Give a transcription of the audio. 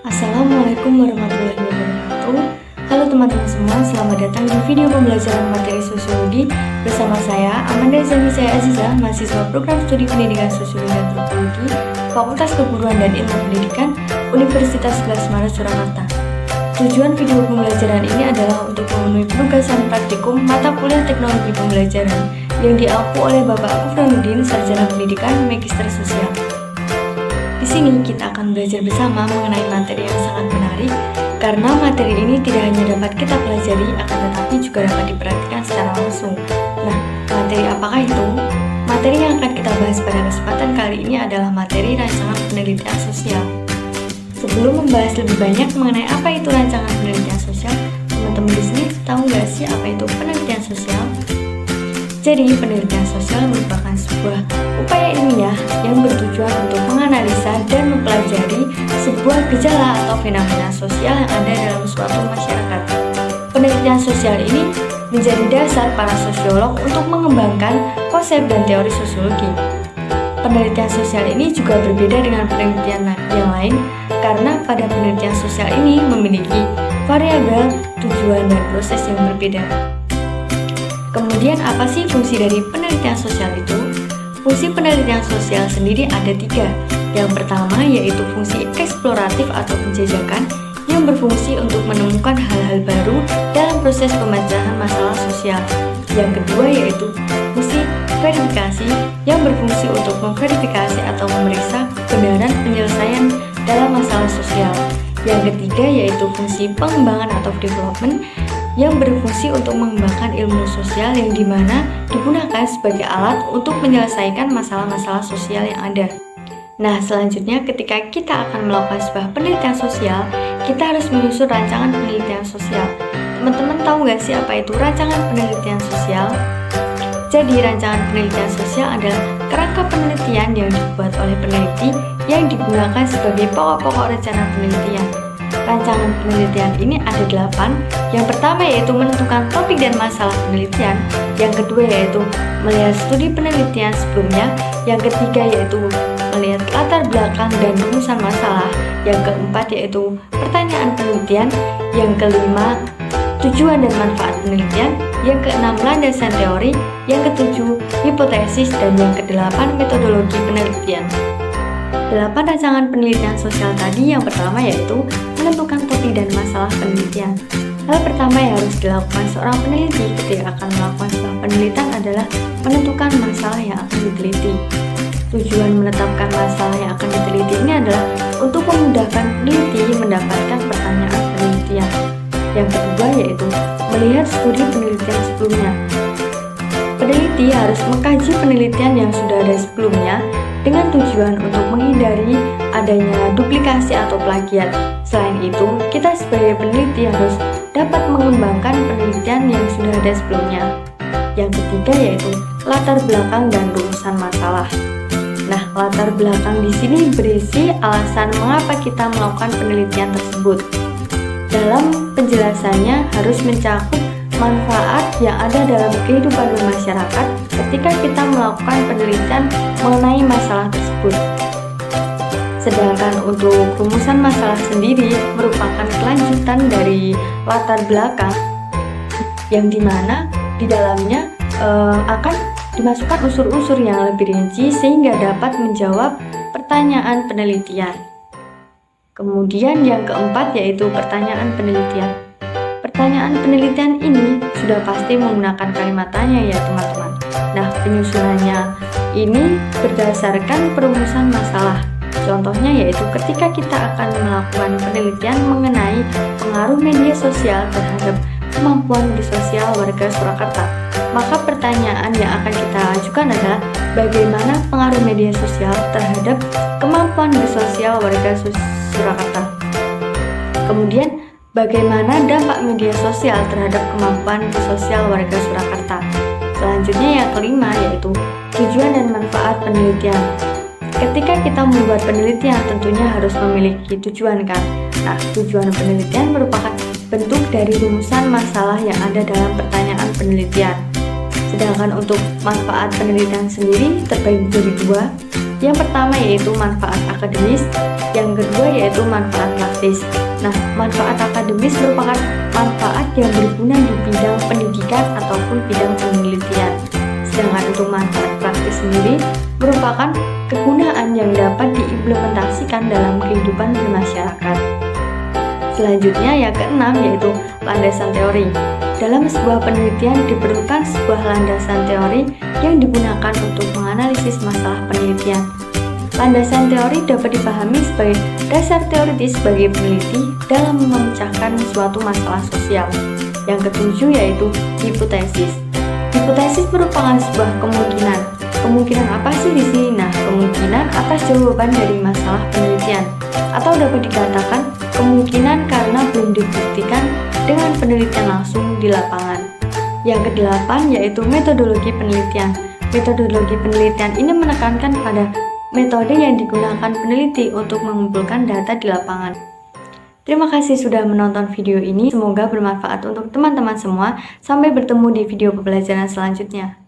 Assalamualaikum warahmatullahi wabarakatuh. Halo teman-teman semua, selamat datang di video pembelajaran materi sosiologi bersama saya Amanda Zamisaya Aziza, mahasiswa program studi pendidikan sosiologi dan antropologi Fakultas Keguruan dan Ilmu Pendidikan Universitas 11 Maret Surakarta. Tujuan video pembelajaran ini adalah untuk memenuhi penugasan praktikum mata kuliah teknologi pembelajaran yang diampu oleh Bapak Kufranuddin, Sarjana Pendidikan Magister Sosial. Di sini kita akan belajar bersama mengenai materi yang sangat menarik karena materi ini tidak hanya dapat kita pelajari akan tetapi juga dapat diperhatikan secara langsung. Nah, materi apakah itu? Materi yang akan kita bahas pada kesempatan kali ini adalah materi rancangan penelitian sosial. Sebelum membahas lebih banyak mengenai apa itu rancangan penelitian sosial, teman-teman di sini tahu nggak sih apa itu penelitian sosial? Jadi, penelitian sosial merupakan sebuah upaya ilmiah yang bertujuan untuk menganalisa dan mempelajari sebuah gejala atau fenomena sosial yang ada dalam suatu masyarakat. Penelitian sosial ini menjadi dasar para sosiolog untuk mengembangkan konsep dan teori sosiologi. Penelitian sosial ini juga berbeda dengan penelitian yang lain karena pada penelitian sosial ini memiliki variabel, tujuan, dan proses yang berbeda. Kemudian apa sih fungsi dari penelitian sosial itu? Fungsi penelitian sosial sendiri ada 3. Yang pertama yaitu fungsi eksploratif atau penjajakan yang berfungsi untuk menemukan hal-hal baru dalam proses pemecahan masalah sosial. Yang kedua yaitu fungsi verifikasi yang berfungsi untuk memverifikasi atau memeriksa kebenaran penyelesaian dalam masalah sosial. Yang ketiga yaitu fungsi pengembangan atau development yang berfungsi untuk mengembangkan ilmu sosial yang dimana digunakan sebagai alat untuk menyelesaikan masalah-masalah sosial yang ada. Nah, selanjutnya ketika kita akan melakukan sebuah penelitian sosial, kita harus menyusun rancangan penelitian sosial. Teman-teman tahu nggak sih apa itu rancangan penelitian sosial? Jadi, rancangan penelitian sosial adalah kerangka penelitian yang dibuat oleh peneliti yang digunakan sebagai pokok-pokok rencana penelitian. Rancangan penelitian ini ada 8. Yang pertama yaitu menentukan topik dan masalah penelitian. Yang kedua yaitu melihat studi penelitian sebelumnya. Yang ketiga yaitu melihat latar belakang dan rumusan masalah. Yang keempat yaitu pertanyaan penelitian. Yang kelima tujuan dan manfaat penelitian. Yang keenam landasan teori. Yang ketujuh hipotesis. Dan yang kedelapan metodologi penelitian. 8 rancangan penelitian sosial tadi yang pertama yaitu menentukan topik dan masalah penelitian. Hal pertama yang harus dilakukan seorang peneliti ketika akan melakukan sebuah penelitian adalah menentukan masalah yang akan diteliti. Tujuan menetapkan masalah yang akan diteliti ini adalah untuk memudahkan peneliti mendapatkan pertanyaan penelitian. Yang kedua yaitu melihat studi penelitian sebelumnya. Peneliti harus mengkaji penelitian yang sudah ada sebelumnya dengan tujuan untuk menghindari adanya duplikasi atau plagiat. Selain itu, kita sebagai peneliti harus dapat mengembangkan penelitian yang sudah ada sebelumnya. Yang ketiga yaitu latar belakang dan rumusan masalah. Nah, latar belakang di sini berisi alasan mengapa kita melakukan penelitian tersebut. Dalam penjelasannya harus mencakup manfaat yang ada dalam kehidupan bermasyarakat ketika kita melakukan penelitian mengenai masalah tersebut. Sedangkan untuk rumusan masalah sendiri merupakan kelanjutan dari latar belakang yang dimana di dalamnya akan dimasukkan unsur-unsur yang lebih rinci sehingga dapat menjawab pertanyaan penelitian. Kemudian yang keempat yaitu pertanyaan penelitian. Pertanyaan penelitian ini sudah pasti menggunakan kalimat tanya ya teman-teman. Nah, penyusunannya ini berdasarkan perumusan masalah. Contohnya yaitu ketika kita akan melakukan penelitian mengenai pengaruh media sosial terhadap kemampuan bersosial warga Surakarta. Maka pertanyaan yang akan kita ajukan adalah bagaimana pengaruh media sosial terhadap kemampuan bersosial warga Surakarta. Kemudian bagaimana dampak media sosial terhadap kemampuan sosial warga Surakarta? Selanjutnya yang kelima yaitu tujuan dan manfaat penelitian. Ketika kita membuat penelitian tentunya harus memiliki tujuan kan? Nah, tujuan penelitian merupakan bentuk dari rumusan masalah yang ada dalam pertanyaan penelitian. Sedangkan untuk manfaat penelitian sendiri terbagi menjadi 2. Yang pertama yaitu manfaat akademis, yang kedua yaitu manfaat praktis. Nah, manfaat akademis merupakan manfaat yang berguna di bidang pendidikan ataupun bidang penelitian. Sedangkan untuk manfaat praktis sendiri merupakan kegunaan yang dapat diimplementasikan dalam kehidupan bermasyarakat. Selanjutnya yang keenam yaitu landasan teori. Dalam sebuah penelitian diperlukan sebuah landasan teori yang digunakan untuk menganalisis masalah penelitian. Landasan teori dapat dipahami sebagai dasar teoritis bagi peneliti dalam memecahkan suatu masalah sosial. Yang ketujuh yaitu hipotesis. Hipotesis merupakan sebuah kemungkinan. Kemungkinan apa sih di sini? Nah, kemungkinan atas jawaban dari masalah penelitian, atau dapat dikatakan kemungkinan karena belum dibuktikan dengan penelitian langsung di lapangan. Yang kedelapan yaitu metodologi penelitian. Metodologi penelitian ini menekankan pada metode yang digunakan peneliti untuk mengumpulkan data di lapangan. Terima kasih sudah menonton video ini, semoga bermanfaat untuk teman-teman semua. Sampai bertemu di video pembelajaran selanjutnya.